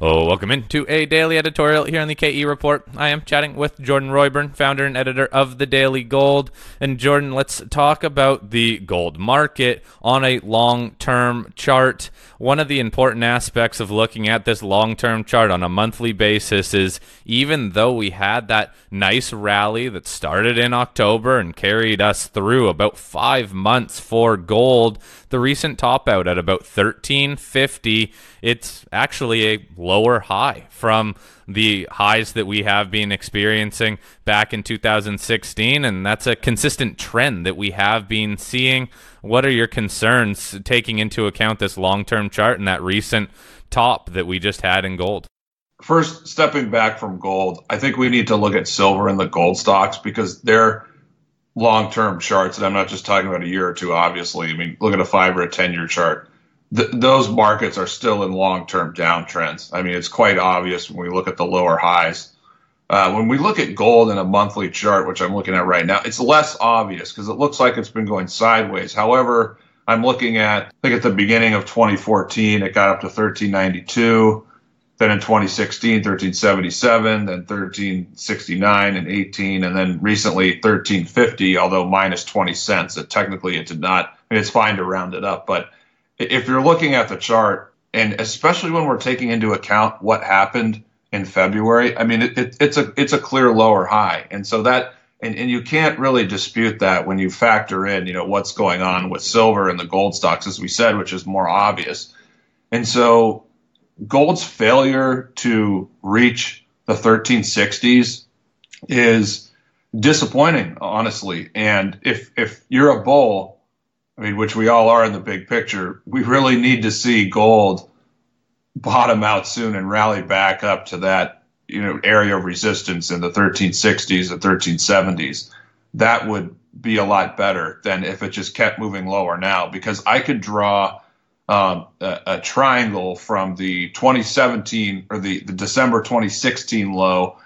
Oh, welcome into a daily editorial here on the KE Report. I am chatting with Jordan Roy-Byrne, founder and editor of the Daily Gold. And Jordan, let's talk about the gold market on a long-term chart. One of the important aspects of looking at this long-term chart on a monthly basis is even though we had that nice rally that started in October and carried us through about 5 months for gold, the recent top out at about 1350, it's actually a lower high from the highs that we have been experiencing back in 2016, and that's a consistent trend that we have been seeing. What are your concerns taking into account this long-term chart and that recent top that we just had in gold? First, stepping back from gold, I think we need to look at silver and the gold stocks because they're long-term charts, and I'm not just talking about a year or two, obviously. I mean, look at a 5 or a 10-year chart. Those markets are still in long-term downtrends. I mean, it's quite obvious when we look at the lower highs. When we look at gold in a monthly chart, which I'm looking at right now, it's less obvious because it looks like it's been going sideways. However, I'm looking at, I think at the beginning of 2014, it got up to 1392. Then in 2016, 1377, then 1369 and 18, and then recently 1350, although minus 20 cents. Technically, it did not. I mean, it's fine to round it up, but if you're looking at the chart, and especially when we're taking into account what happened in February, I mean, it's a clear lower high, and so that and you can't really dispute that when you factor in, what's going on with silver and the gold stocks, as we said, which is more obvious, and so gold's failure to reach the 1360s is disappointing, honestly. And if you're a bull, I mean, which we all are in the big picture, we really need to see gold bottom out soon and rally back up to that, area of resistance in the 1360s and 1370s. That would be a lot better than if it just kept moving lower now, because I could draw a triangle from the 2017 or the December 2016 low,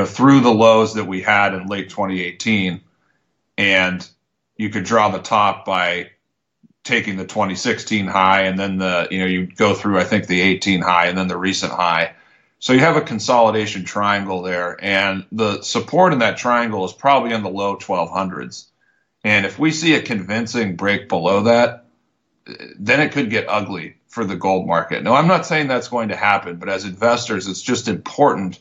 through the lows that we had in late 2018. And you could draw the top by taking the 2016 high and then you go through, I think, the 18 high and then the recent high. So you have a consolidation triangle there. And the support in that triangle is probably in the low 1200s. And if we see a convincing break below that, then it could get ugly for the gold market. Now, I'm not saying that's going to happen, but as investors, it's just important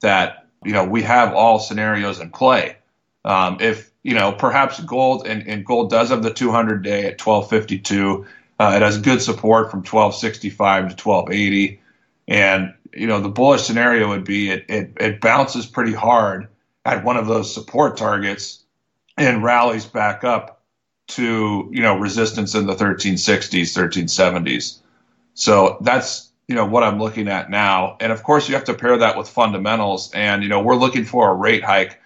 that, we have all scenarios in play. If, perhaps gold and gold does have the 200-day at 1252. It has good support from 1265 to 1280. And, the bullish scenario would be it bounces pretty hard at one of those support targets and rallies back up to, resistance in the 1360s, 1370s. So that's, what I'm looking at now. And of course, you have to pair that with fundamentals. And, we're looking for a rate cut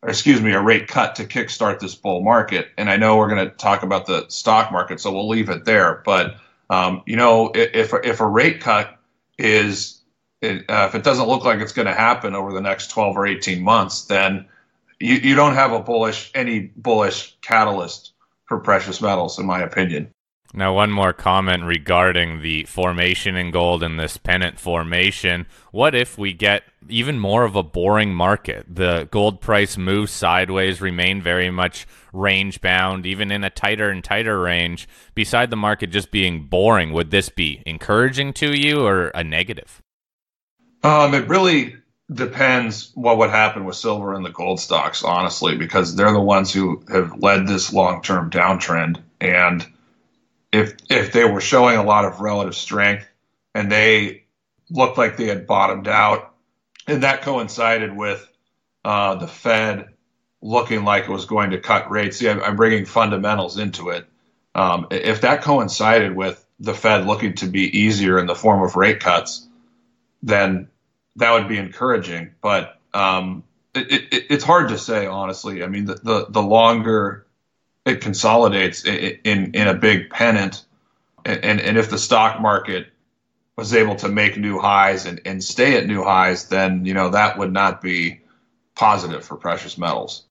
to kickstart this bull market. And I know we're going to talk about the stock market, so we'll leave it there. But, if a rate cut if it doesn't look like it's going to happen over the next 12 or 18 months, then you don't have any bullish catalyst for precious metals, in my opinion. Now, one more comment regarding the formation in gold and this pennant formation. What if we get even more of a boring market? The gold price moves sideways, remain very much range bound, even in a tighter and tighter range. Beside the market just being boring, would this be encouraging to you or a negative? It really depends what would happen with silver and the gold stocks, honestly, because they're the ones who have led this long-term downtrend. And if they were showing a lot of relative strength and they looked like they had bottomed out, and that coincided with the Fed looking like it was going to cut rates. See, I'm bringing fundamentals into it. If that coincided with the Fed looking to be easier in the form of rate cuts, then that would be encouraging. But it's hard to say, honestly. I mean, the longer it consolidates in a big pennant, and if the stock market was able to make new highs and stay at new highs, then that would not be positive for precious metals.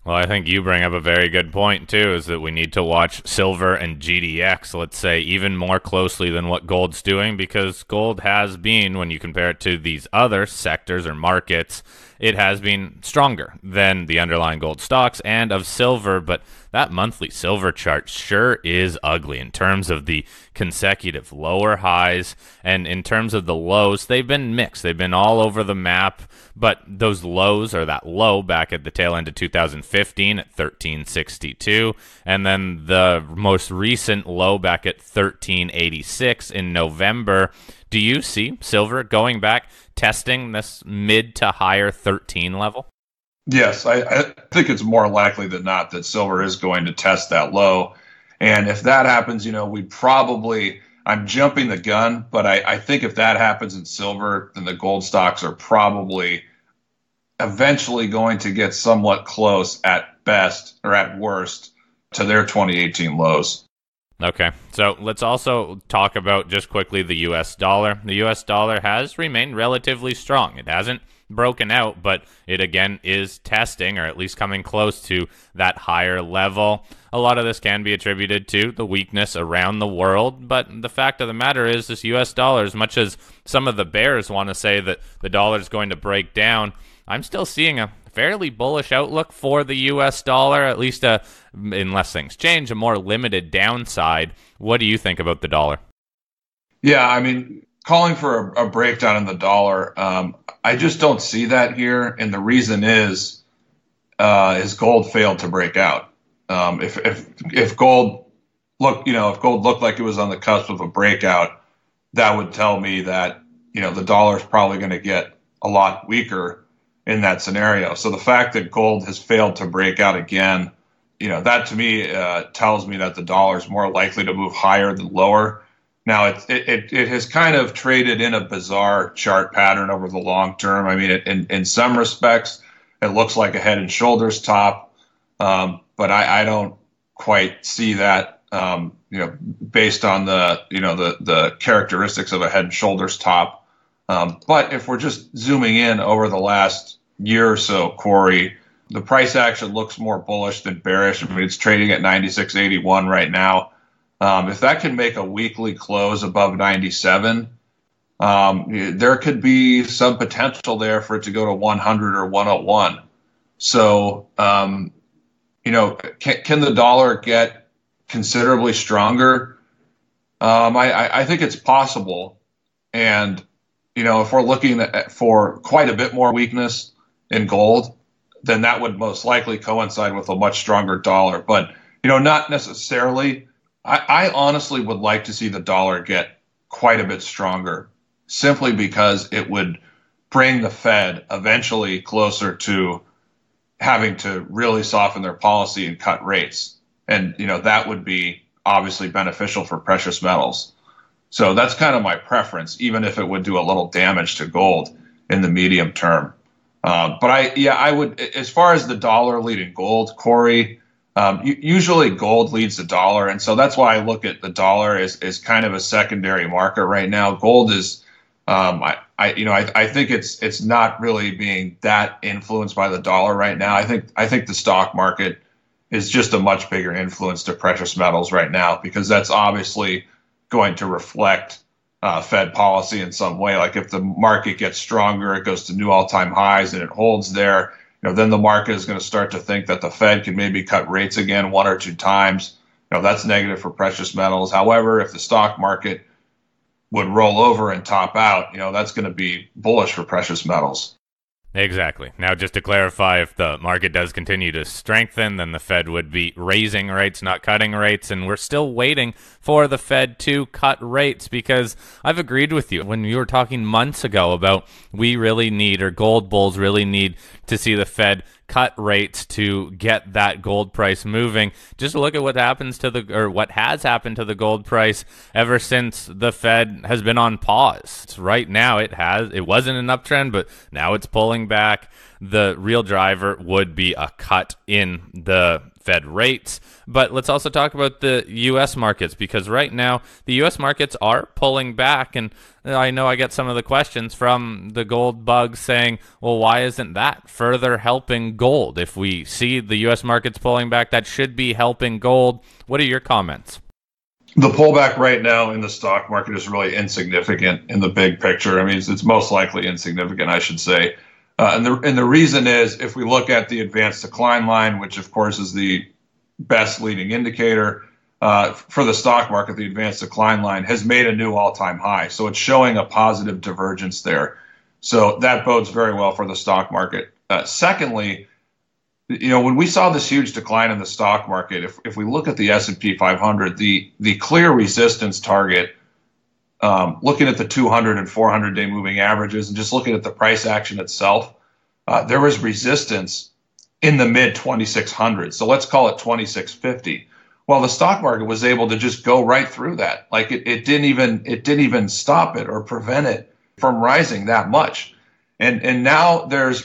Well, I think you bring up a very good point, too, is that we need to watch silver and GDX, let's say, even more closely than what gold's doing, because gold has been, when you compare it to these other sectors or markets, it has been stronger than the underlying gold stocks and of silver, but that monthly silver chart sure is ugly in terms of the consecutive lower highs, and in terms of the lows, they've been mixed. They've been all over the map, but those lows, or that low back at the tail end of 2015 at 1362, and then the most recent low back at 1386 in November. Do you see silver going back, testing this mid to higher 13 level? Yes, I think it's more likely than not that silver is going to test that low. And if that happens, I'm jumping the gun, but I think if that happens in silver, then the gold stocks are probably eventually going to get somewhat close at best or at worst to their 2018 lows. Okay, so let's also talk about just quickly the U.S. dollar. The U.S. dollar has remained relatively strong. It hasn't broken out, but it again is testing, or at least coming close to that higher level. A lot of this can be attributed to the weakness around the world, but the fact of the matter is this U.S. dollar, as much as some of the bears want to say that the dollar is going to break down, I'm still seeing a fairly bullish outlook for the U.S. dollar, at least unless things change, a more limited downside. What do you think about the dollar? Yeah, I mean, calling for a breakdown in the dollar, I just don't see that here, and the reason is gold failed to break out. If gold looked like it was on the cusp of a breakout, that would tell me that the dollar is probably going to get a lot weaker in that scenario. So the fact that gold has failed to break out again, that to me tells me that the dollar is more likely to move higher than lower. Now it has kind of traded in a bizarre chart pattern over the long term. I mean, in some respects, it looks like a head and shoulders top, but I don't quite see that. Based on the characteristics of a head and shoulders top. But if we're just zooming in over the last year or so, Corey, the price action looks more bullish than bearish. I mean, it's trading at 96.81 right now. If that can make a weekly close above 97, there could be some potential there for it to go to 100 or 101. So, can the dollar get considerably stronger? I think it's possible. And, if we're looking for quite a bit more weakness in gold, then that would most likely coincide with a much stronger dollar. But, not necessarily. I honestly would like to see the dollar get quite a bit stronger, simply because it would bring the Fed eventually closer to having to really soften their policy and cut rates. And, that would be obviously beneficial for precious metals. So that's kind of my preference, even if it would do a little damage to gold in the medium term. But I would, as far as the dollar leading gold, Corey, usually gold leads the dollar. And so that's why I look at the dollar as kind of a secondary market right now. Gold is, I think it's not really being that influenced by the dollar right now. I think the stock market is just a much bigger influence to precious metals right now, because that's obviously going to reflect Fed policy in some way. Like if the market gets stronger, it goes to new all-time highs and it holds there, then the market is going to start to think that the Fed can maybe cut rates again one or two times. That's negative for precious metals. However, if the stock market would roll over and top out, that's going to be bullish for precious metals. Exactly. Now, just to clarify, if the market does continue to strengthen, then the Fed would be raising rates, not cutting rates, and we're still waiting for the Fed to cut rates, because I've agreed with you when you were talking months ago about we really need, or gold bulls really need, to see the Fed cut rates to get that gold price moving. Just look at what happens to what has happened to the gold price ever since the Fed has been on pause. Right now it wasn't an uptrend, but now it's pulling back. The real driver would be a cut in the Fed rates. But let's also talk about the U.S. markets, because right now the U.S. markets are pulling back. And I know I get some of the questions from the gold bugs saying, well, why isn't that further helping gold? If we see the U.S. markets pulling back, that should be helping gold. What are your comments? The pullback right now in the stock market is really insignificant in the big picture. I mean, it's most likely insignificant, I should say. And the reason is, if we look at the advanced decline line, which of course is the best leading indicator for the stock market, the advanced decline line has made a new all-time high. So it's showing a positive divergence there. So that bodes very well for the stock market. Secondly, when we saw this huge decline in the stock market, if we look at the S&P 500, the clear resistance target, looking at the 200 and 400-day moving averages and just looking at the price action itself, there was resistance in the mid 2600s. So let's call it 2650. Well, the stock market was able to just go right through that. Like it didn't even stop it or prevent it from rising that much. And now there's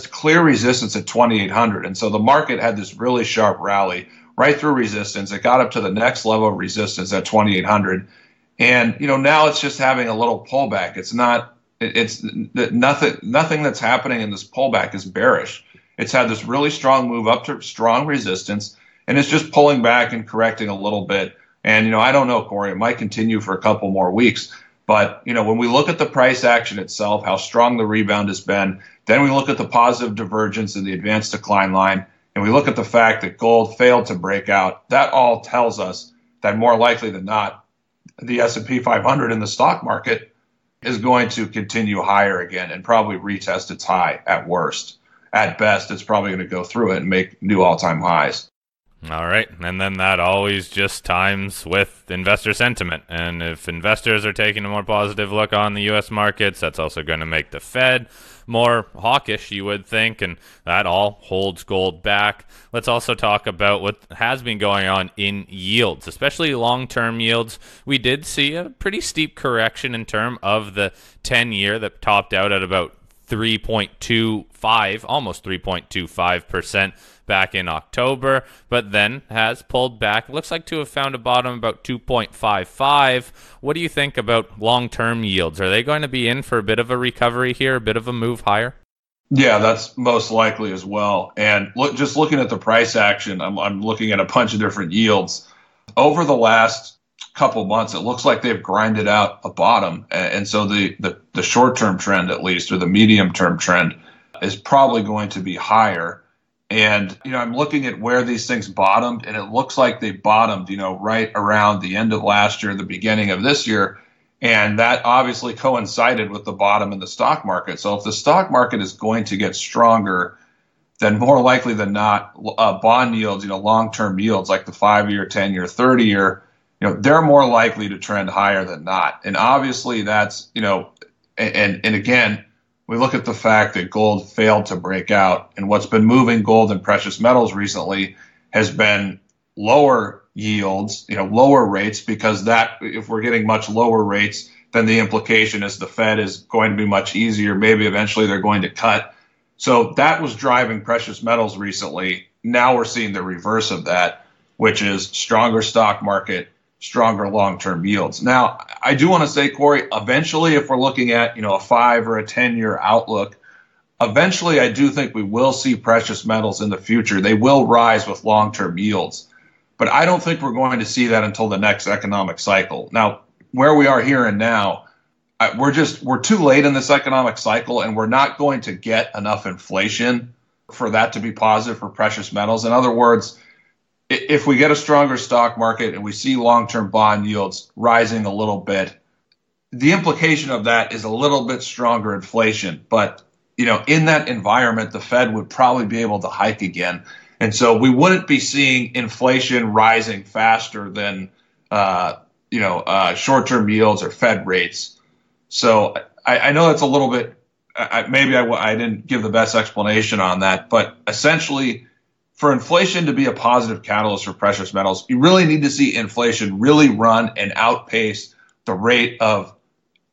clear resistance at 2800. And so the market had this really sharp rally right through resistance. It got up to the next level of resistance at 2800. And, now it's just having a little pullback. It's nothing that's happening in this pullback is bearish. It's had this really strong move up to strong resistance, and it's just pulling back and correcting a little bit. And, I don't know, Corey, it might continue for a couple more weeks. But, when we look at the price action itself, how strong the rebound has been, then we look at the positive divergence in the advanced decline line, and we look at the fact that gold failed to break out, that all tells us that more likely than not, the S&P 500 in the stock market is going to continue higher again and probably retest its high at worst. At best, it's probably going to go through it and make new all-time highs. All right, and then that always just times with investor sentiment. And if investors are taking a more positive look on the U.S. markets, that's also going to make the Fed more hawkish, you would think, and that all holds gold back. Let's also talk about what has been going on in yields, especially long-term yields. We did see a pretty steep correction in terms of the 10-year that topped out at about 3.25, almost 3.25% back in October, but then has pulled back. Looks like to have found a bottom about 2.55. What do you think about long-term yields? Are they going to be in for a bit of a recovery here, a bit of a move higher? Yeah, that's most likely as well. And just looking at the price action, I'm looking at a bunch of different yields. Over the last couple months, it looks like they've grinded out a bottom. And so the short-term trend, at least, or the medium-term trend, is probably going to be higher. And, I'm looking at where these things bottomed, and it looks like they bottomed, right around the end of last year, the beginning of this year. And that obviously coincided with the bottom in the stock market. So if the stock market is going to get stronger, then more likely than not, bond yields, long-term yields like the 5-year, 10-year, 30-year, they're more likely to trend higher than not. And obviously that's, and again, we look at the fact that gold failed to break out, and what's been moving gold and precious metals recently has been lower yields, lower rates, because that, if we're getting much lower rates, then the implication is the Fed is going to be much easier. Maybe eventually they're going to cut. So that was driving precious metals recently. Now we're seeing the reverse of that, which is stronger stock market, stronger long-term yields. Now, I do want to say, Corey, eventually, if we're looking at, a 5 or a 10-year outlook, eventually I do think we will see precious metals in the future. They will rise with long-term yields. But I don't think we're going to see that until the next economic cycle. Now, where we are here and now, we're too late in this economic cycle, and we're not going to get enough inflation for that to be positive for precious metals. In other words, if we get a stronger stock market and we see long-term bond yields rising a little bit, the implication of that is a little bit stronger inflation. But, in that environment, the Fed would probably be able to hike again. And so we wouldn't be seeing inflation rising faster than, short-term yields or Fed rates. So I know that's a little bit, maybe I didn't give the best explanation on that, but essentially, for inflation to be a positive catalyst for precious metals, you really need to see inflation really run and outpace the rate of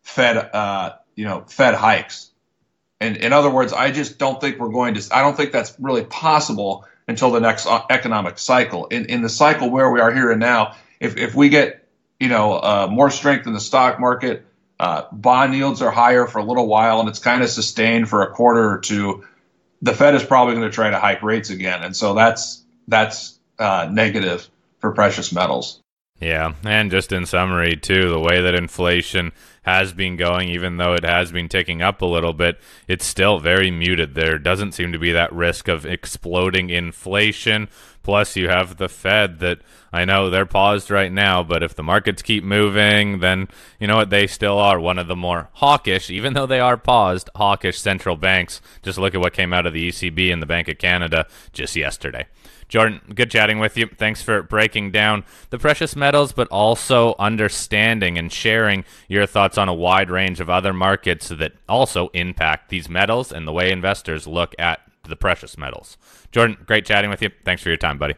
Fed hikes. And in other words, I just don't think I don't think that's really possible until the next economic cycle. In the cycle where we are here and now, if we get more strength in the stock market, bond yields are higher for a little while, and it's kind of sustained for a quarter or two, the Fed is probably going to try to hike rates again, and so that's negative for precious metals. Yeah, and just in summary, too, the way that inflation has been going, even though it has been ticking up a little bit, it's still very muted. There doesn't seem to be that risk of exploding inflation. Plus, you have the Fed that, I know they're paused right now, but if the markets keep moving, then you know what, they still are one of the more hawkish, even though they are paused, hawkish central banks. Just look at what came out of the ECB and the Bank of Canada just yesterday. Jordan, good chatting with you. Thanks for breaking down the precious metals, but also understanding and sharing your thoughts on a wide range of other markets that also impact these metals and the way investors look at the precious metals. Jordan, great chatting with you. Thanks for your time, buddy.